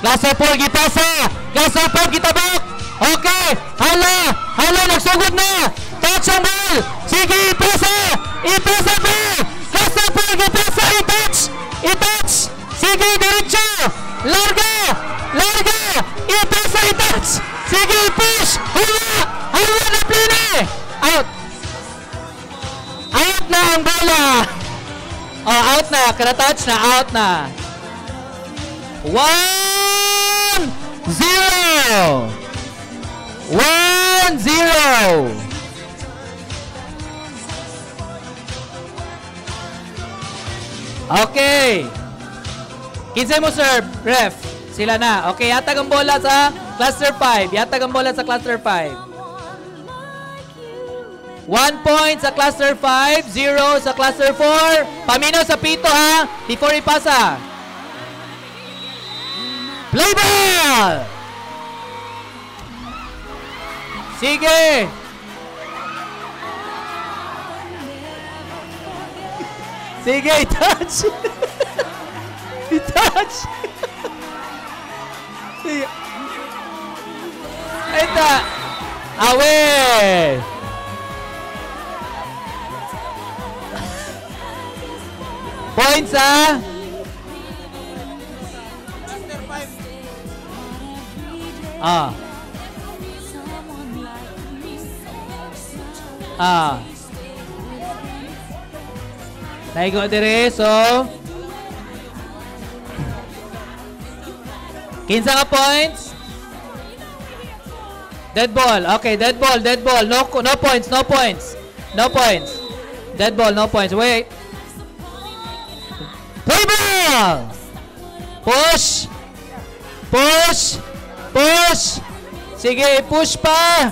Cluster 4 gipasa. Cluster 5 gitabok. Okay. Hala, nagsugod na. Touch ang ball. Sige, ipasa. Ipasa pa. Cluster 4 gipasa. I-touch. Sige, diretso. Larga. Ipasa, i-touch. Sige, push. Hala na plane. Out na ang bola. Oh, out na. Kada-touch na. Out na. 1-0. 1-0. Okay. Kinsay mo serve, ref. Sila na. Okay, yatag ang bola sa cluster 5. 1 point sa cluster 5, 0 sa cluster 4. Paminaw sa pito ha, before ipasa. Play ball! Sige! Sige, touch! I-touch! Ito! Away! Points ha? Naigo dire, so kinsa ka points? Dead ball. Okay, dead ball. No points. Dead ball, no points. Wait. Play ball! Push! Sige, push pa!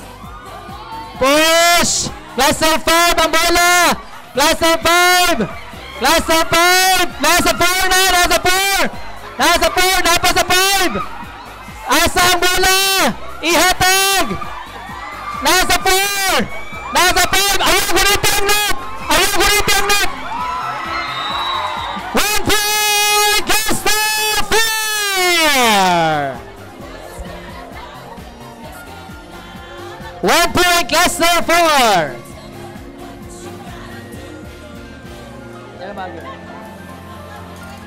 Push! Cluster 5 ang bola! Cluster 5! Nasa 4 na! Napa sa 5! Asa ang bola! Ihatag! Nasa 4! Ayaw gunita ang net! 1 point! Cluster 4! 1 point, Cluster 4!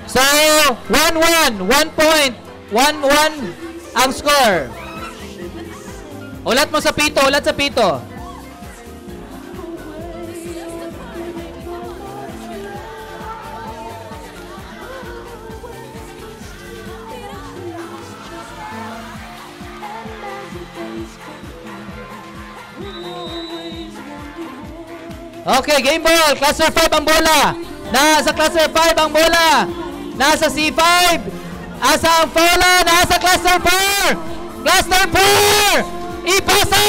So, 1-1. 1 point. 1-1 ang score. Ulat mo sa pito. Okay, game ball. Cluster 5 ang bola. Nasa Cluster 5 ang bola. Nasa C5. Asa ang bola. Nasa Cluster 4. Cluster 4. Ipasa.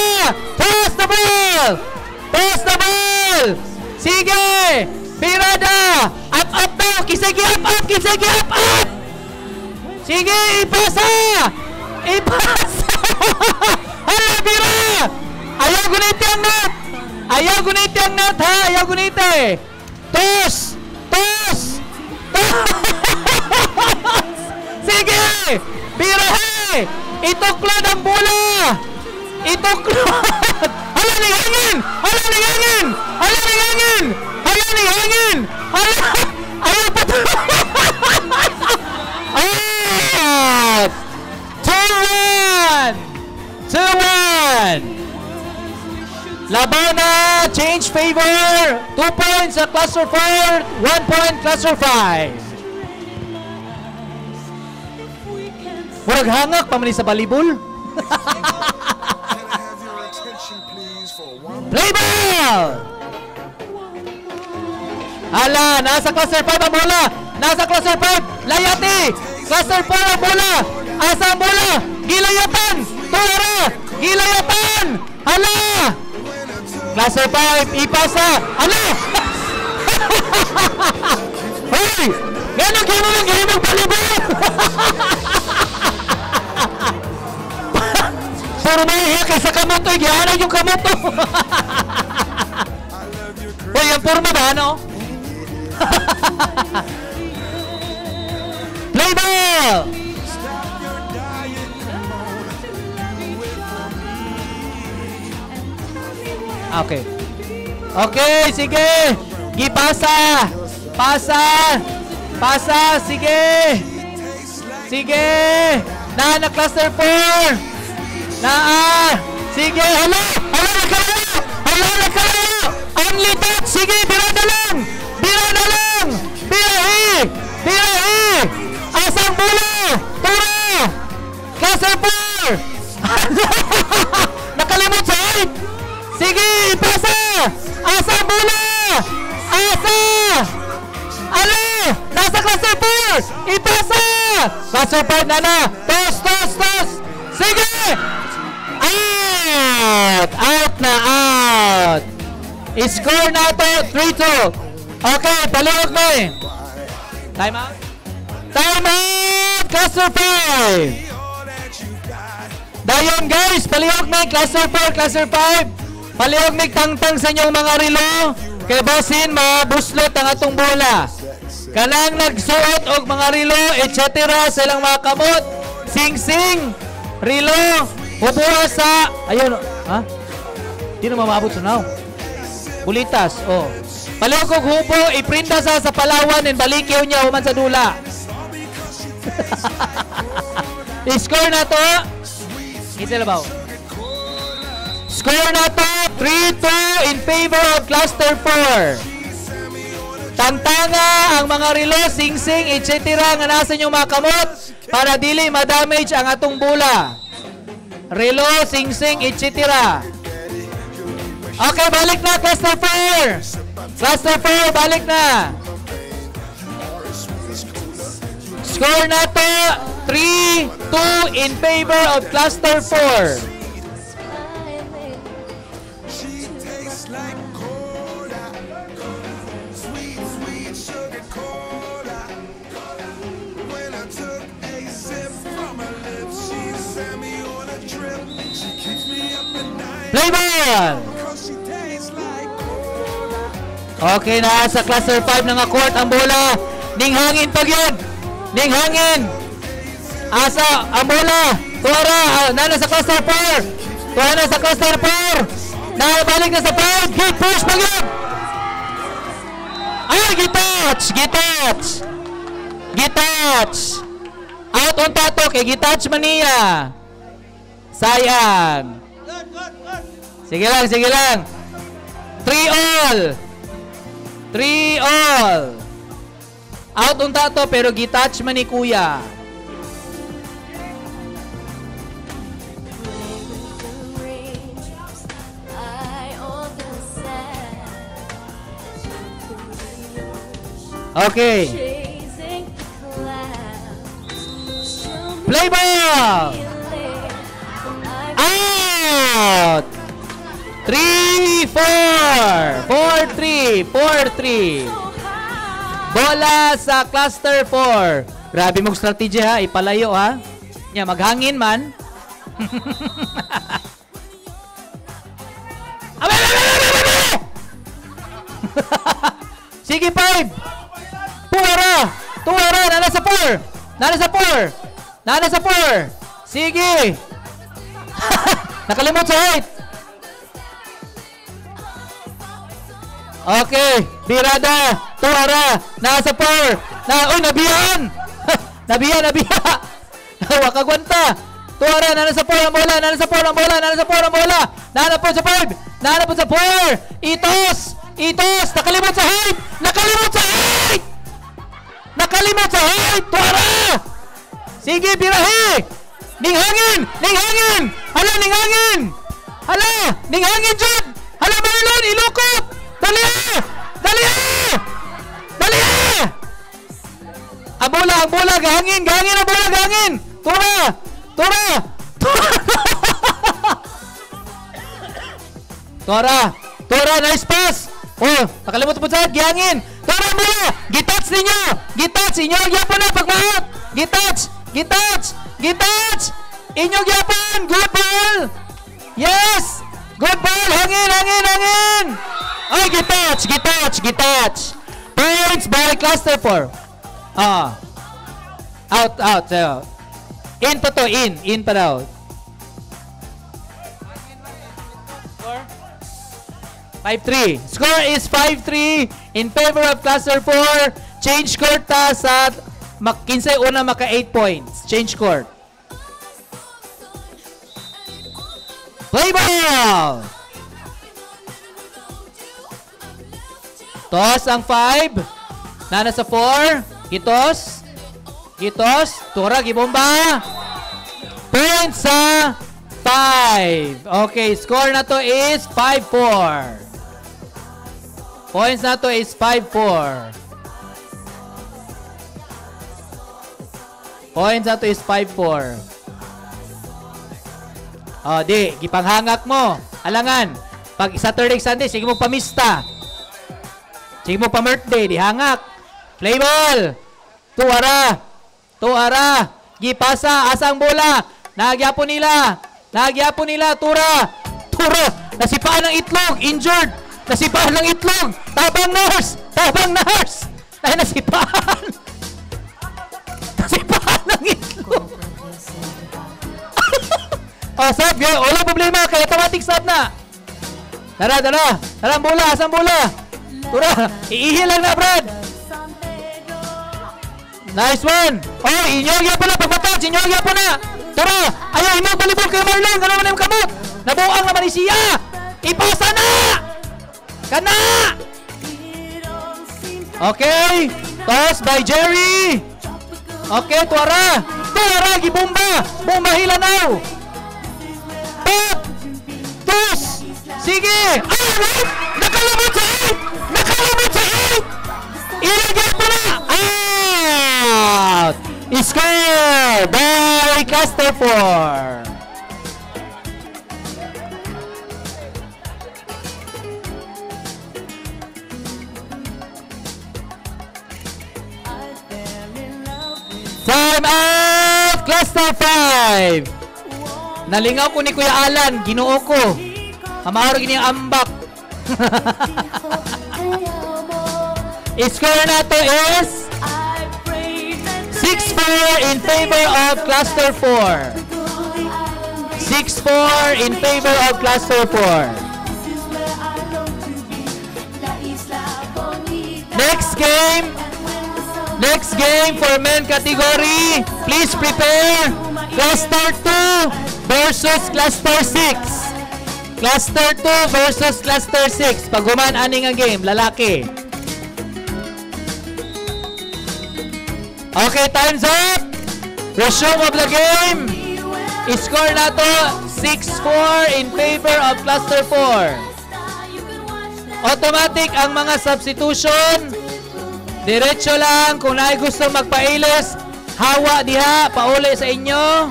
Toss the ball. Sige. Pirada. Up daw. Kisegi up. Sige, ipasa. Hala, Pira. Ayaw gunit ang net ha. Toss. Sige. Pira he. Ituklod ang bola. Hala, nihangin. Ayaw pa. 2-1. Labana, change favor. 2 points sa Cluster 4, 1 point Cluster 5. Murag hangak pa man sa volleyball. Play ball! Hala, nasa Cluster 5 ang bola. Layati. Cluster 4 ang bola. Asa ang bola? Gilayatan. Hala! Cluster 5, ipasa. Hala! Hoy! Ganang volleyball! Puro mahiya kay sa kamoto. Gihanay yung kamoto. Hoy, ang purma ba, ano? Play ball! Okay. Okay, sige. Gipasa. Pasa. Pasa, sige. Sige. Na cluster 4. Naa. Sige, hala. Hala, nagkalayo. Hala, nagkalayo. Only touch. Sige, birada lang. Birada lang. Birahi. Birahi. Asang bola. Tura. Cluster 4. Nakalimot sa height. Sige, pasa. Asang bola. Asa. Ano? Nasa cluster 4. Ipasa. Cluster 5 na. Toss, toss, toss. Sige. Out. Out na out. I-score na ito. 3-2. Okay, paliwag na eh. Time out. Time out. Cluster 5. Dayon guys, paliwag na cluster 4, cluster 5. Paliwag na tangtang sa inyong mga relo. Kay basin, mabuslot ang atong bola. Kanang nagsuot og mga relo, etc. sa ilang mga kamot. Sing-sing. Relo. Hubuha sa... Ayun. Ha? Di na mamabot sa now. Bulitas. Oh. Paliwag og hubo, iprinta sa Palawan and balikyaw niya human sa dula. I-score na to. Italabaw. Score na to. 3-2 in favor of cluster 4. Tantanga ang mga relo, sing-sing, etc. nga nasa inyong mga kamot para dili ma-damage ang atong bola. Relo, sing-sing, etc. Okay, balik na cluster 4. Cluster 4, balik na. Score na to 3-2 in favor of cluster 4. Play ball! Okay na sa cluster 5 na court ang bola. Ning hangin pag yun. Ning hangin. Asa ang bola. Tuwara. Nana sa cluster 4. Tuwara na sa cluster 4. Nabalik na sa 5. Hit push pag yun. Ay, gitouch. Gitouch. Gitouch. Out on tato kay gitouch maniya. Sayang. Sige lang, sige lang. 3-all. 3-all. Out on tato pero gitouch man ni kuya. Okay. Play ball. Out. 3-4. 4-3. 4-3. Bola sa cluster 4. Grabe mong strategy ha. Ipalayo ha. Nya maghangin man. Sige 5. Tuwara. Tuwara. Nana sa 4. Nana sa 4. Nana sa 4. Sige. Nakalimot sa height. Okay, birada, tuwara, nasa 4. Uy, nabiyan. Nabiya. Wakagwanta. Tuwara, nasa 4 ang bola, nasa 4 ang bola, nasa 4 ang bola. Nanapon sa 5. Nanapon sa 4. Itos. Itos, nakalimot sa height. Nakalimot sa height. Nakalimot sa height, tuwara. Sige, birahe. Ning hangin. Ning hangin. Hala, ning hangin. Hala, ning hangin, Jud. Hala, Marlon, ilukot. Dali! Dali! Dali! Ang bola, gahangin ang bola, gahangin! Tura! Tura! Tura! Tura, nice pass! Oh, nakalimot po sa gihangin! Tura ang bola! Gitouch ninyo! Gitouch! Inyong yapon na pagmahot! Gitouch! Gitouch! Gitouch! Inyong yapon! Good ball! Yes! Good ball! Hangin! Hangin! Hangin! Ay, gitouch! Gitouch! Gitouch! Points by cluster 4. Out, out. In pa to, in. In pa daw. 5-3. Score is 5-3 in favor of Cluster 4. Change court ta sa kinsay una maka 8 points. Change court. Play ball! Toss ang 5. Nana sa 4. Gitos. Gitos. Tura, gibomba. Points sa 5. Okay, score na to is 5-4. Points na to is 5-4. Points na to is 5-4. O, di. Gipanghangak mo. Alangan. Pag Saturday, Sunday, sige mo pamista. Sige mo pa-birthday. Di hangak. Play ball. Tuara. Tuara. Gipasa. Asang bola. Nagyapo nila. Nagyapo nila. Tura. Tura. Nasipaan ng itlog. Injured. Nasipaan ng itlog. Tabang nurse. Tabang nurse. Dahil nasipaan. Nasipaan ng itlog. Oh, sab. Wala problema. Kaya automatic sab na. Tara, tara. Tara, bola. Asang bola. Tura. Iihi lang na, Brad. Nice one. Oh, inyogya po na. Pagbatot. Inyogya po na. Tara. Ayaw, imog balibog kay Marlon. Ano naman yung kamot? Nabuang naman ni siya. Ipasa na. Kana. Okay. Toss by Jerry. Okay, tuara. Tuara. Gibomba. Bomba hilanaw. Pop. Toss. Sige. Alright. Nakalabot sa 8. Nakalabot sa 8. Ilagay po na. Out. Score by Cluster 4. Time out! Cluster 5. Nalingaw ko ni Kuya Alan. Ginoo ko. Amaro gini ang ambak. Score na to is 6-4 in favor of Cluster 4. 6-4 in favor of Cluster 4. Next game for men category. Please prepare Cluster 2 versus Cluster 6. Cluster 2 versus Cluster 6. Pag human aning ang game, lalaki. Okay, time's up. Resume of the game. Score na to 6-4 in favor of Cluster 4. Automatic ang mga substitution. Diretso lang. Kung naay gusto magpailis, hawa diha, pauli sa inyo.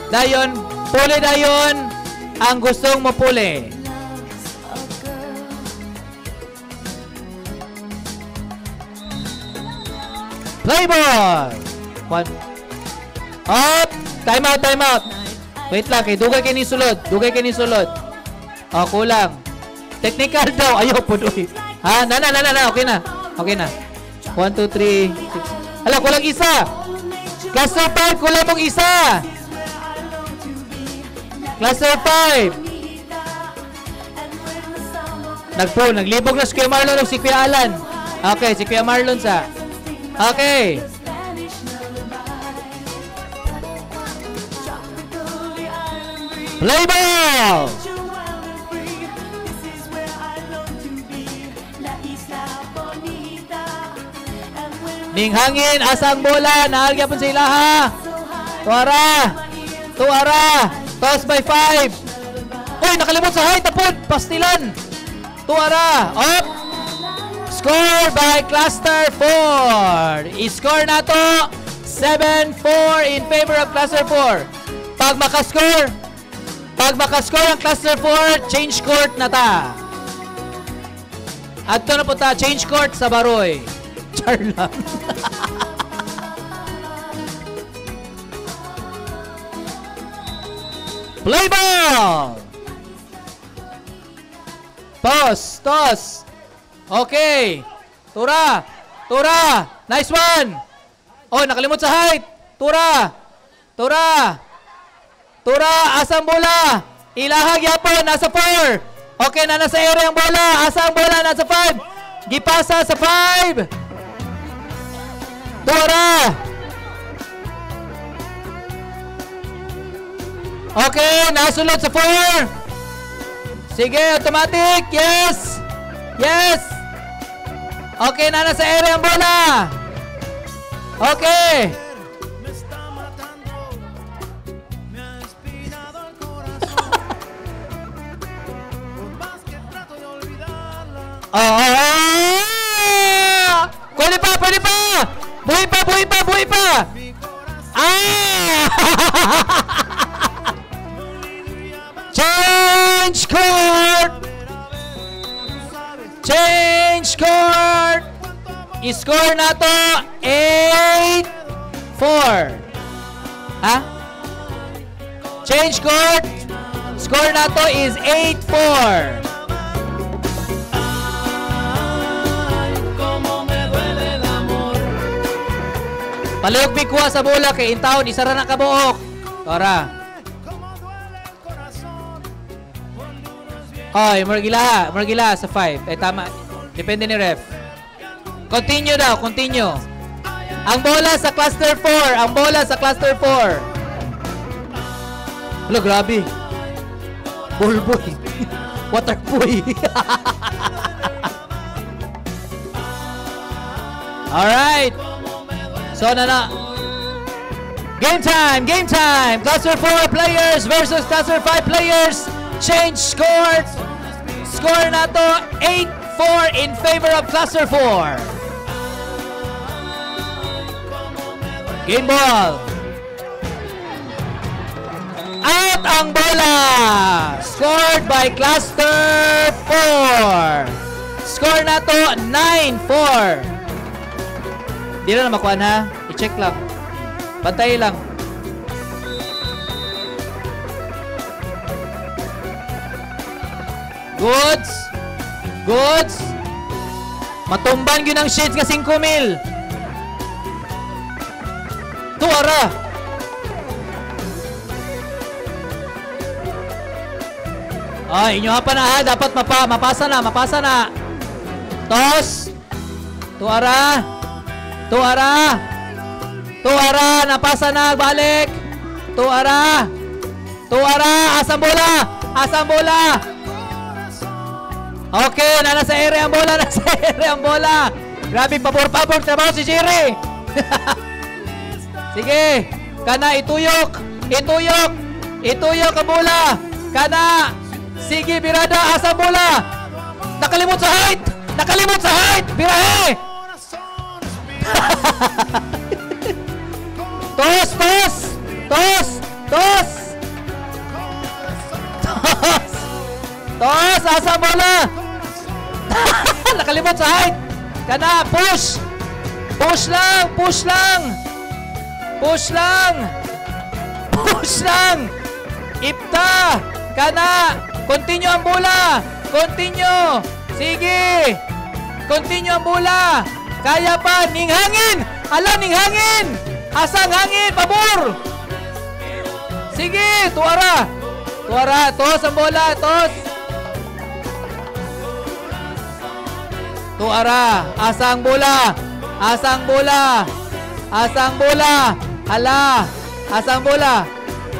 Dayon, puli dayon ang gustong mapuli. Play ball! One. Up! Time out, time out. Wait lang, kay dugay kay ni sulod. Dugay kay ni sulod. Oh, kulang. Technical daw. Ayaw po doy. Ha? Na. Okay na. Okay na. 1, 2, 3, 6. Hala, kulang isa. Cluster 5, kulang mong isa. Cluster 5. Naglibog na si Kuya Marlon o si Kuya Alan. Okay, si Kuya Marlon sa. Okay. Play ball! Ning hangin, asang bola, naagya po sa ilaha. Tuara. Toss by 5. Uy, nakalimot sa height, tapon. Pastilan. Tuara. Up. Score by Cluster 4. I-score na to 7-4 in favor of Cluster 4. Pag makascore ang Cluster 4, change court na ta. At ito na po ta, change court sa Baroy. Char lang. Play ball! Toss. Okay. Tura. Nice one. Oh, nakalimot sa height. Tura. Asang bola. Ilahag yapon. Nasa 4. Okay, na nasa area ang bola. Asa ang bola? Nasa 5. Gipasa sa 5. Tuara. Okay, nasulod sa 4. Sige, automatic. Yes. Yes. Okay, na nasa area ang bola. Okay. Pwede pa, pwede pa. Buhay pa, buhay pa, buhay pa. Change court. Change court. I-score na to 8-4. Ha? Change court. Score na to is 8-4. Palihog bigwa sa bola kay intawon isara na kabuok. Tora. Oy, Margila sa 5. Eh tama. Depende ni ref. Continue daw, continue. Ang bola sa cluster 4, ang bola sa cluster 4. Hello, grabe. Ballboy. Waterboy. Alright. So na. Game time, game time. Cluster 4 players versus cluster 5 players. Change score. Score na to 8-4 in favor of cluster 4. Game ball. Out ang bola. Scored by cluster 4. Score na to 9-4. Di na makuha ha. I-check lang. Bantay lang. Goods. Goods. Matumban yun ang sheets nga 5,000. Tuara. Ay, inyo pa na ha. Dapat mapasa na. Mapasa na. Toss. Tuara. Tuara. Tuara. Napasa na. Balik. Tuara. Tuara. Asang bola. Asang bola. Okay. Nasa area ang bola. Nasa area ang bola. Grabe. Pabor-pabor. Trabaho si Jerry. Sige. Kana. Ituyok. Ituyok. Ituyok ang bola. Kana. Sige. Birada. Asang bola. Nakalimot sa height. Nakalimot sa height. Birahe. Tos, tos, tos, tos, tos, tos, asa bola. Nakalimot sa height. Kana, push, push lang, push lang, push lang, push lang. Ipta, kana, continue ang bola, continue, sige, continue ang bola. Kaya pa, ning hangin! Ala, ning hangin! Asang hangin, pabor! Sige, tuara! Tuara, tos ang bola, tos! Tuara, asang bola! Asang bola! Asang bola! Ala, asang bola!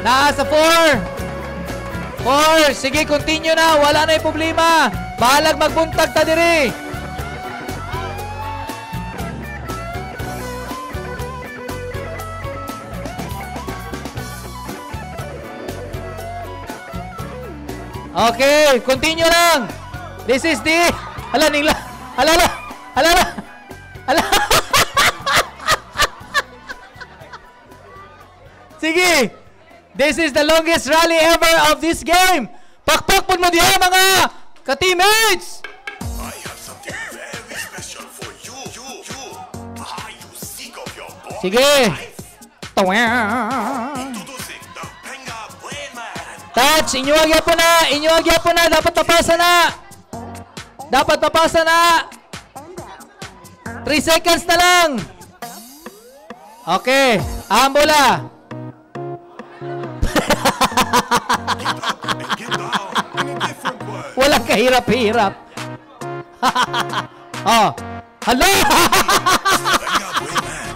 Nasa 4! 4! Sige, continue na! Wala na yung problema! Bahalag magbuntag ta diri! Okay, continue lang. This is the... Ala, ningla. Ala, ala. Ala, ala. Ala. Sige. This is the longest rally ever of this game. Pakpak po mo diha mga ka-teammates. I have something very special for you. Are you sick of your boy? Sige. Introducing the Penga Brain Man. Touch, inyuwag po na. Inyuwag po na. Dapat papasa na. Dapat papasa na. 3 seconds na lang. Okay. Ang bola. Get up and get down. different word. Walang kahirap-hirap. Oh. Hala! Venga, boy man.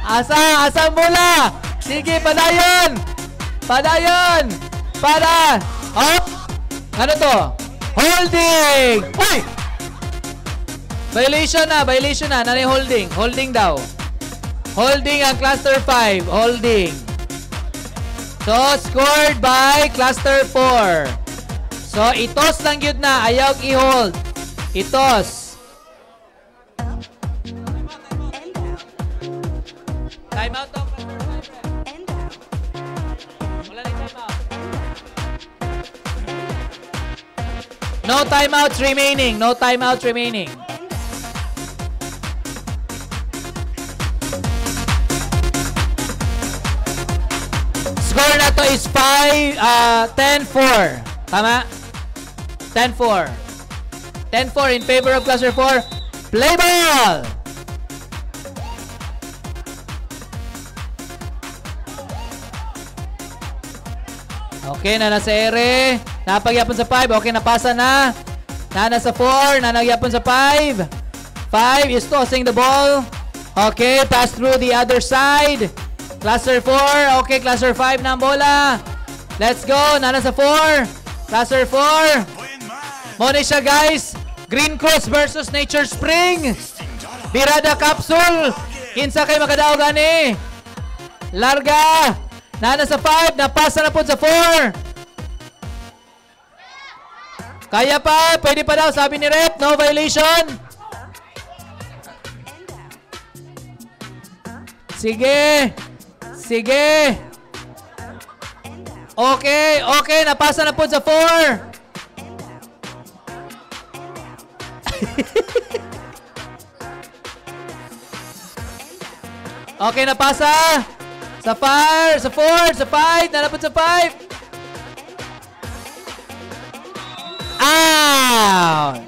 Asang bola. Sige, padayon. Padayon. Pada. Up. Ano to? Holding. Uy! Violation na. Ano yung holding? Holding daw. Holding ang cluster 5. Holding. So, scored by cluster 4. So, itos lang yun na. Ayaw i-hold. Itos. Time out to. Wala na yung time out. No timeouts remaining. No timeouts remaining. Score na to is 10-4. Tama? 10-4. 10-4 in favor of cluster 4. Play ball! Okay, na nasa ere. Napagyapon sa 5. Okay, napasa na. Na nasa 4. Nanagyapon sa 5. 5 is tossing the ball. Okay, pass through the other side. Cluster 4. Okay, cluster 5 na ang bola. Let's go. Na nasa 4. Cluster 4. Muna siya, guys. Green Cross versus Nature Spring. Birada Capsule. Kinsa kay makadaog gani. Larga. Na nasa 5. Napasa na po sa 4. Kaya pa. Pwede pa daw. Sabi ni Rep. No violation. Sige. Sige. Okay. Okay. Napasa na po sa 4. Okay. Napasa. Sa 5, sa 4, sa 5, nalapot sa 5. Out!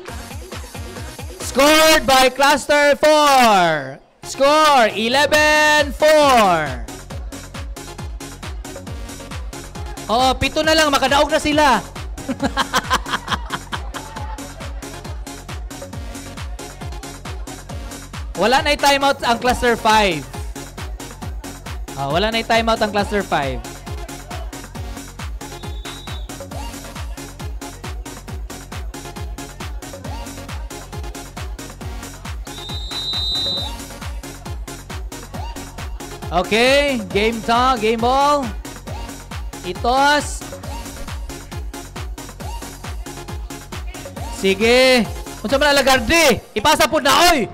Scored by Cluster 4. Score, 11-4. Oh, 7 na lang, makadaog na sila. Wala na i-timeout ang Cluster 5. Wala na i-timeout ang Cluster 5. Okay, game ball. Itos. Sige. Unsa man lagardi? Ipasa pud na oy.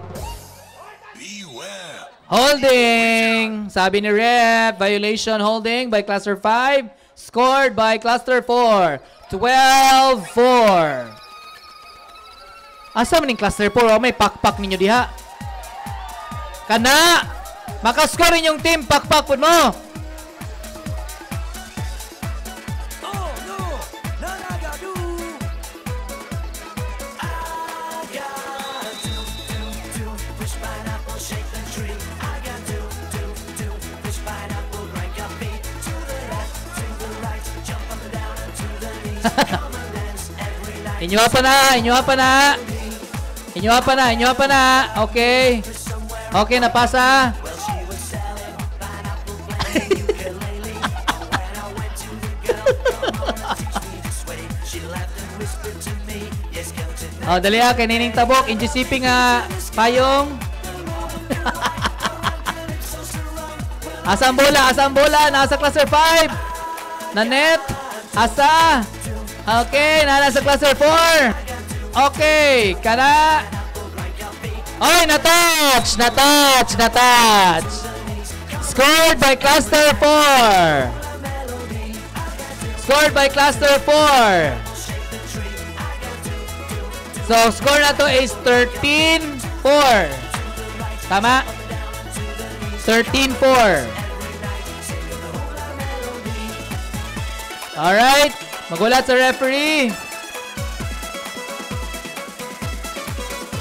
Holding. Sabi ni Rep, violation holding by Cluster 5. Scored by Cluster 4. 12-4. Asa man ning Cluster 4? Oh, may pakpak ninyo diha. Kana. Makascore inyong team. Pakpak po mo. Inyuha pa na. Okay. Okay, napasa. Oh, dali kay Nining Tabok. NGCP nga payong. Asang bola. Nasa Cluster 5. Na net. Asa. Okay, nasa Cluster 4. Okay, kana. Oy, na-touch. Scored by Cluster 4. So, score na to is 13-4. Tama? 13-4. Alright. Magulat sa referee.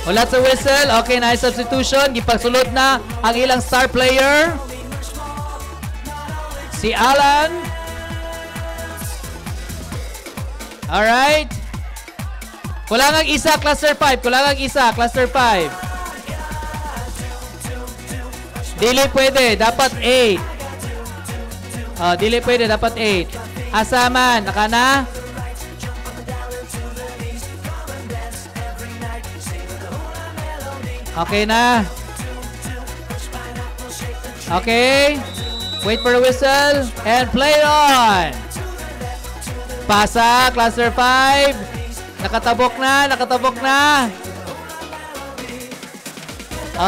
Ulat sa whistle. Okay, nice substitution. Gipagsulod na ang ilang star player. Si Alan. Alright. Kulangang isa, cluster 5. Kulangang isa, cluster 5. Dili pwede, dapat 8. Oh, dili pwede, dapat 8. Asaman, naka na? Okay na. Okay. Wait for the whistle and play on. Pasa, cluster 5. Nakatabok na, nakatabok na.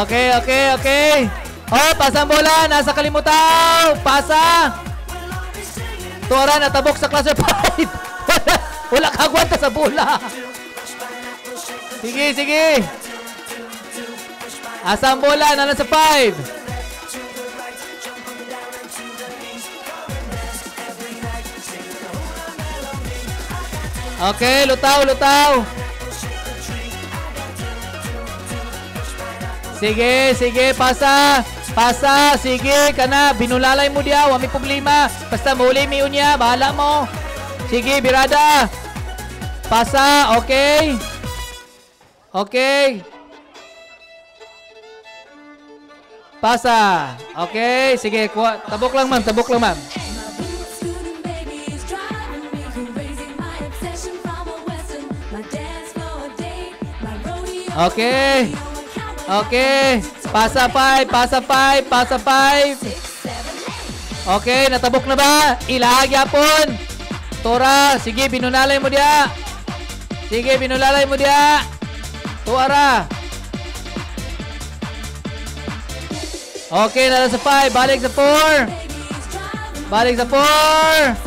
Okay, okay, okay. Oh, pasang bola, nasa kalimutan. Pasa. Tora, natabok sa cluster 5. Wala kagwanta sa bola. Sige, sige. Asang bola, nasa 5. Okay, lutaw, lutaw. Sige, sige, pasa. Pasa, sige, kana. Binulalay mo diya, wami problema. Basta mahuli mi unya, bahala mo. Sige, birada. Pasa, okay. Okay. Pasa. Okay, sige, tabok lang ma'am, tabok lang ma'am. Okay. Okay. Pasa 5, pasa 5, pasa 5. Okay, natabok na ba? Ilahag yapon. Tora, sige, binunalay mo diya. Sige, binulalay mo diya. Tuara. Okay, nala sa 5, balik sa 4. Balik sa 4.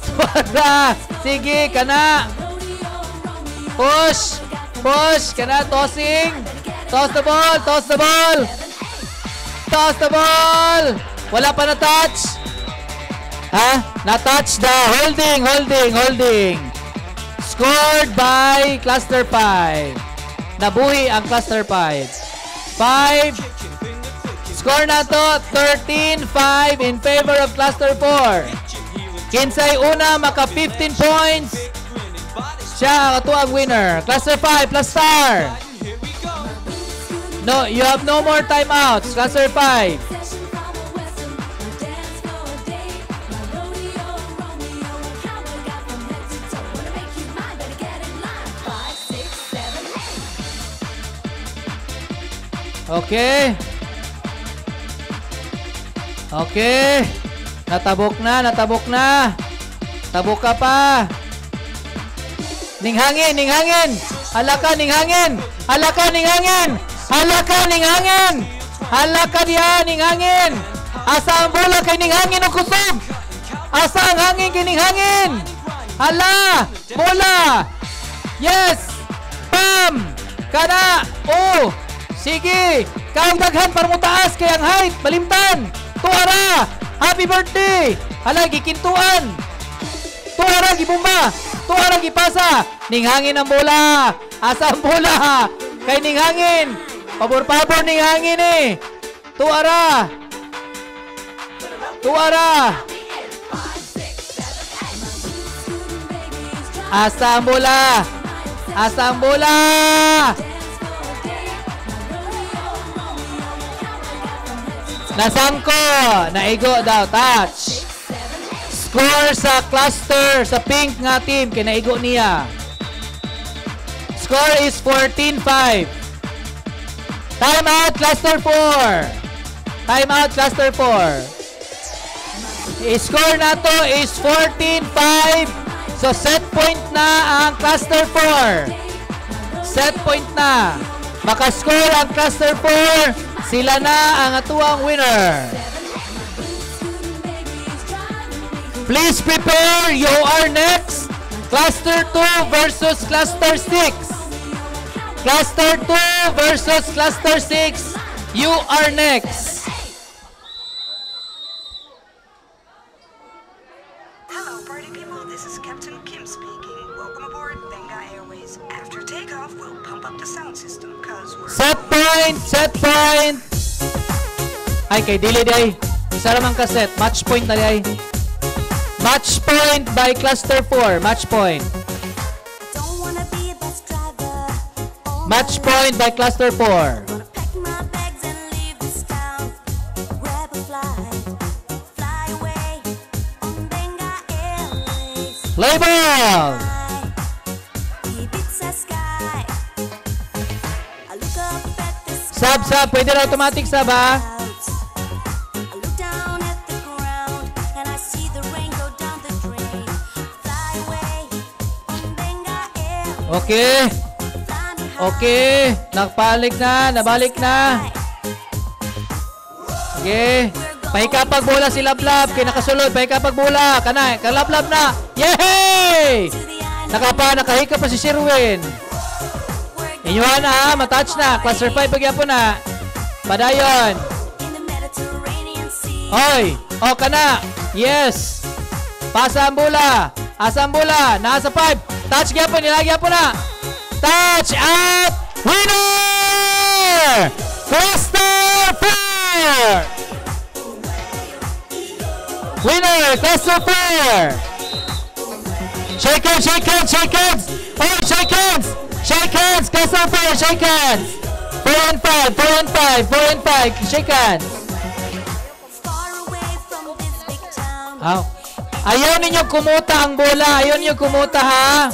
Tuara. Sige, kana. Push. Push, kana, tossing. Toss the ball, toss the ball. Toss the ball. Wala pa na-touch. Ha? Na-touch the holding, holding, holding. Scored by Cluster 5. Nabuhi ang Cluster 5. 5. Score na to, 13-5 in favor of Cluster 4. Kinsay una, maka 15 points. Siya ang atuang winner. Cluster 5 plus star. No, you have no more timeouts. Cluster 5. Okay. Okay. Natabok na, natabok na. Tabok ka pa. Ninghangin, ninghangin. Halaka, ninghangin. Halaka, ninghangin. Halaka, ninghangin. Halaka diya, ninghangin. Asa ang bola kay ninghangin o kusog? Asa ang hangin kay ninghangin? Hala, bola. Yes. Pam. Kana. Oh. Sige. Kaong daghan para mo taas kay ang height. Balimtan. Tuara. Happy birthday. Hala, gikintuan. Tuara, gibumba. Tuara, gipasa. Ninghangin ang bola. Asa ang bola? Kay ninghangin. Pabor-pabor ninghangin eh. Tuara. Tuara. Asa ang bola? Asa ang bola? Nasangko. Naigo daw. Touch. Score sa cluster, sa pink nga team. Kinaigo niya. Score is 14-5. Time out, cluster 4. Time out, cluster 4. I-score na to is 14-5. So set point na ang cluster 4. Set point na. Makascore ang cluster 4. Sila na ang atuang winner. Please prepare. You are next. Cluster 2 versus Cluster 6. Cluster 2 versus Cluster 6. You are next. Hello, party people. This is Captain Kim speaking. Welcome aboard Benga Airways. After takeoff, we'll pump up the sound system because we're... Set point! Set point! Ay, kay dili day. Isa naman ka set. Match point na day. Match point by Cluster 4. Match point. Don't wanna be a bus driver. Match point by Cluster 4. Gonna pack my bags and leave this town. Grab a flight, fly away on Benga Airways. Play ball! Ibiza sky. I look up at the sky. Sub. Pwede na automatic sub, ha? Clouds. I look down at the ground and I see the rain go down the drain. Fly away on Benga Airways. Okay. Fly me high. Okay. Nabalik na. Okay. Pahikapag bola si Lablab. Kaya nakasulod. Pahikapag bola. Kanay. Kalablab na. Yehey! Nakahika pa si Sherwin. Inyuhan na ha. Matouch na. Cluster 5 pagyapon na. Padayon. In the Mediterranean Sea. Oy. O kana. Yes. Pasa ang bola. Asa ang bola. Nasa 5. Touch gyapon. Nilagyan na. Touch at winner! Cluster 4! Winner, Cluster 4! Shake hands! Oh, shake hands! Cluster 4, shake hands! 4 and 5, shake hands! Far away from this big town. Aw. Ayaw ninyo kumuta ang bola. Ayaw ninyo kumuta, ha?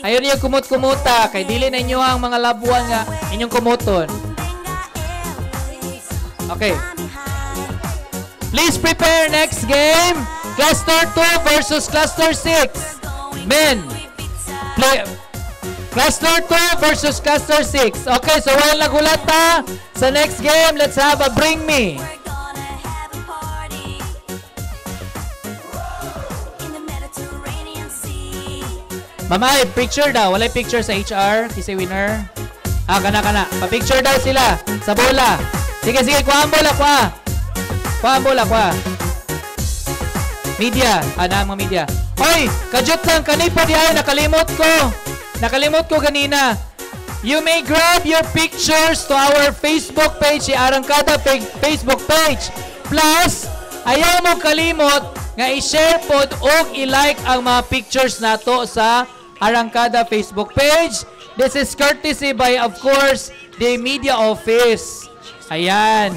Ayaw ninyo kumuta. Kay dili na inyo ang mga labuan nga inyong kumuton. Benga Airways. Okay. Fly me high. Please prepare next game. Cluster 2 versus Cluster 6. Men. Play. Cluster 2 versus Cluster 6. Okay, so while nagulat ta sa next game, let's have a bring me. We're gonna have a party in the Mediterranean Sea. Mamay, picture daw. Walay picture sa HR. Kisi winner. Kana. Pa-picture daw sila sa bola. Sige. Kuha ang bola, kuha. Media. Mga media. Hoy, kadyot lang. Kanipa diyan. Nakalimot ko ganina. You may grab your pictures to our Facebook page. Si Arangkada Facebook page. Plus, ayaw mo kalimot nga i-share pod o i-like ang mga pictures nato sa Arangkada Facebook page. This is courtesy by, of course, the media office. Ayan.